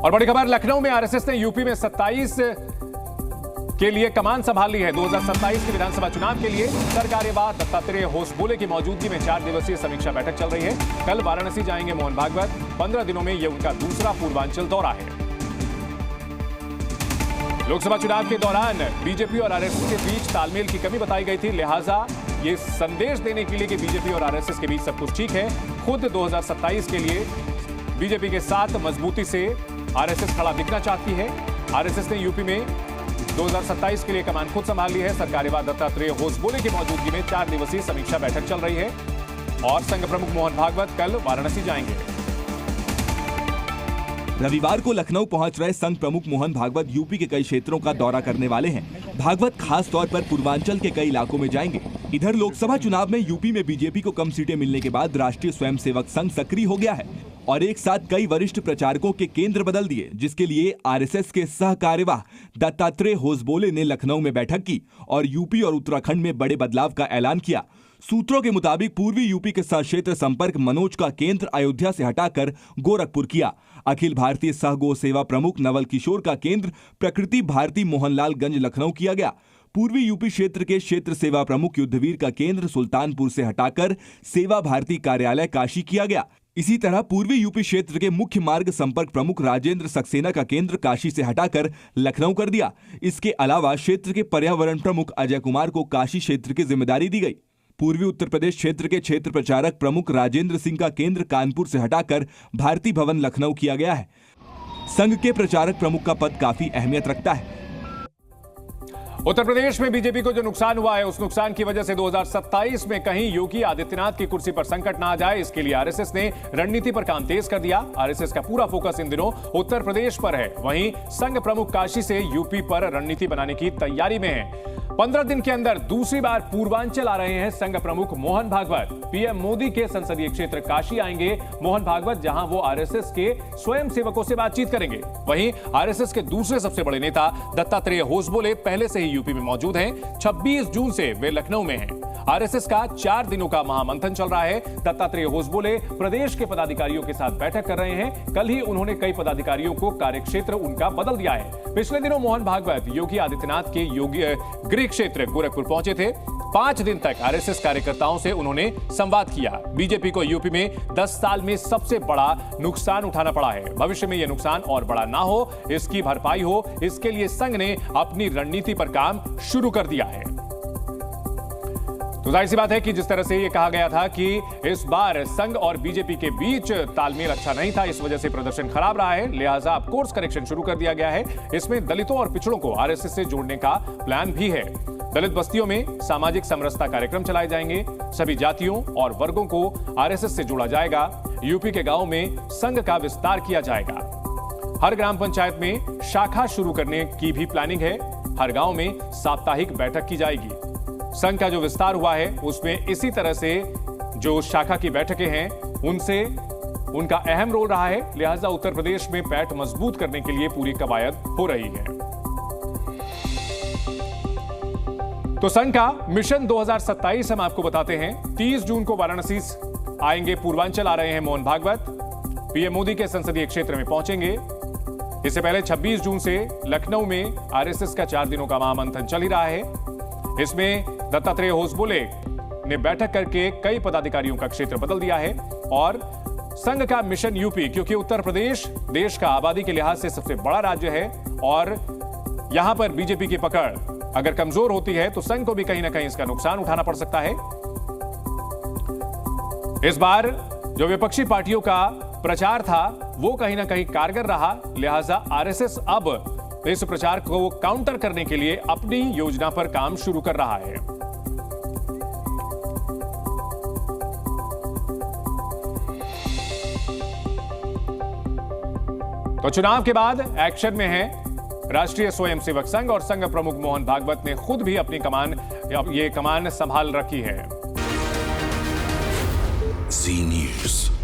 और बड़ी खबर, लखनऊ में आरएसएस ने यूपी में 27 के लिए कमान संभाल ली है। 2027 के विधानसभा चुनाव के लिए सरकार्यवाह दत्तात्रेय होसबोले की मौजूदगी में 4 दिवसीय समीक्षा बैठक चल रही है। कल वाराणसी जाएंगे मोहन भागवत। 15 दिनों में यह उनका दूसरा पूर्वांचल दौरा है। लोकसभा चुनाव के दौरान बीजेपी और आरएसएस के बीच तालमेल की कमी बताई गई थी, लिहाजा ये संदेश देने के लिए कि बीजेपी और आरएसएस के बीच सब कुछ ठीक है, खुद 2027 के लिए बीजेपी के साथ मजबूती से आरएसएस खड़ा दिखना चाहती है। आरएसएस ने यूपी में 2027 के लिए कमान खुद संभाल ली है। सरकार्यवाह दत्तात्रेय होसबोले की मौजूदगी में 4 दिवसीय समीक्षा बैठक चल रही है और संघ प्रमुख मोहन भागवत कल वाराणसी जाएंगे। रविवार को लखनऊ पहुंच रहे संघ प्रमुख मोहन भागवत यूपी के कई क्षेत्रों का दौरा करने वाले हैं। भागवत खास तौर पर पूर्वांचल के कई इलाकों में जाएंगे। इधर लोकसभा चुनाव में यूपी में बीजेपी को कम सीटें मिलने के बाद राष्ट्रीय स्वयंसेवक संघ सक्रिय हो गया है और एक साथ कई वरिष्ठ प्रचारकों के केंद्र बदल दिए, जिसके लिए आरएसएस के सह कार्यवाह दत्तात्रेय होसबोले ने लखनऊ में बैठक की और यूपी और उत्तराखंड में बड़े बदलाव का ऐलान किया। सूत्रों के मुताबिक पूर्वी यूपी के सह क्षेत्र संपर्क मनोज का केंद्र अयोध्या से हटाकर गोरखपुर किया। अखिल भारतीय सह गो सेवा प्रमुख नवल किशोर का केंद्र प्रकृति भारती मोहनलालगंज लखनऊ किया गया। पूर्वी यूपी क्षेत्र के क्षेत्र सेवा प्रमुख युद्धवीर का केंद्र सुल्तानपुर से हटाकर सेवा भारती कार्यालय काशी किया गया। इसी तरह पूर्वी यूपी क्षेत्र के मुख्य मार्ग संपर्क प्रमुख राजेंद्र सक्सेना का केंद्र काशी से हटाकर लखनऊ कर दिया। इसके अलावा क्षेत्र के पर्यावरण प्रमुख अजय कुमार को काशी क्षेत्र की जिम्मेदारी दी गई। पूर्वी उत्तर प्रदेश क्षेत्र के क्षेत्र प्रचारक प्रमुख राजेंद्र सिंह का केंद्र कानपुर से हटाकर भारती भवन लखनऊ किया गया है। संघ के प्रचारक प्रमुख का पद काफी अहमियत रखता है। उत्तर प्रदेश में बीजेपी को जो नुकसान हुआ है, उस नुकसान की वजह से 2027 में कहीं योगी आदित्यनाथ की कुर्सी पर संकट ना आ जाए, इसके लिए आरएसएस ने रणनीति पर काम तेज कर दिया। आरएसएस का पूरा फोकस इन दिनों उत्तर प्रदेश पर है। वहीं संघ प्रमुख काशी से यूपी पर रणनीति बनाने की तैयारी में है। 15 दिन के अंदर दूसरी बार पूर्वांचल आ रहे हैं संघ प्रमुख मोहन भागवत। पीएम मोदी के संसदीय क्षेत्र काशी आएंगे मोहन भागवत, जहां वो आरएसएस के स्वयंसेवकों से बातचीत करेंगे। वहीं आरएसएस के दूसरे सबसे बड़े नेता दत्तात्रेय होसबोले पहले से ही यूपी में मौजूद हैं। 26 जून से वे लखनऊ में हैं। आरएसएस का 4 दिनों का महामंथन चल रहा है। दत्तात्रेय होसबोले प्रदेश के पदाधिकारियों के साथ बैठक कर रहे हैं। कल ही उन्होंने कई पदाधिकारियों को कार्यक्षेत्र उनका बदल दिया है। पिछले दिनों मोहन भागवत योगी आदित्यनाथ के गृह क्षेत्र गोरखपुर पहुंचे थे। 5 दिन तक आरएसएस कार्यकर्ताओं से उन्होंने संवाद किया। बीजेपी को यूपी में 10 साल में सबसे बड़ा नुकसान उठाना पड़ा है। भविष्य में यह नुकसान और बड़ा ना हो, इसकी भरपाई हो, इसके लिए संघ ने अपनी रणनीति पर काम शुरू कर दिया है। तो जाहिर सी बात है कि जिस तरह से यह कहा गया था कि इस बार संघ और बीजेपी के बीच तालमेल अच्छा नहीं था, इस वजह से प्रदर्शन खराब रहा है, लिहाजा अब कोर्स करेक्शन शुरू कर दिया गया है। इसमें दलितों और पिछड़ों को आरएसएस से जोड़ने का प्लान भी है। दलित बस्तियों में सामाजिक समरसता कार्यक्रम चलाए जाएंगे। सभी जातियों और वर्गों को आरएसएस से जोड़ा जाएगा। यूपी के गांव में संघ का विस्तार किया जाएगा। हर ग्राम पंचायत में शाखा शुरू करने की भी प्लानिंग है। हर गांव में साप्ताहिक बैठक की जाएगी। संघ का जो विस्तार हुआ है उसमें इसी तरह से जो शाखा की बैठकें हैं उनसे उनका अहम रोल रहा है, लिहाजा उत्तर प्रदेश में पैठ मजबूत करने के लिए पूरी कवायद हो रही है। तो संघ का मिशन 2027 हम आपको बताते हैं। 30 जून को वाराणसी आएंगे, पूर्वांचल आ रहे हैं मोहन भागवत। पीएम मोदी के संसदीय क्षेत्र में पहुंचेंगे। इससे पहले 26 जून से लखनऊ में आरएसएस का 4 दिनों का महामंथन चल ही रहा है। इसमें दत्तात्रेय होसबोले ने बैठक करके कई पदाधिकारियों का क्षेत्र बदल दिया है और संघ का मिशन यूपी, क्योंकि उत्तर प्रदेश देश का आबादी के लिहाज से सबसे बड़ा राज्य है और यहां पर बीजेपी की पकड़ अगर कमजोर होती है तो संघ को भी कहीं ना कहीं इसका नुकसान उठाना पड़ सकता है। इस बार जो विपक्षी पार्टियों का प्रचार था वो कहीं ना कहीं कारगर रहा, लिहाजा आरएसएस अब इस प्रचार को काउंटर करने के लिए अपनी योजना पर काम शुरू कर रहा है। तो चुनाव के बाद एक्शन में है राष्ट्रीय स्वयंसेवक संघ और संघ प्रमुख मोहन भागवत ने खुद भी अपनी कमान संभाल रखी है। जी न्यूज़।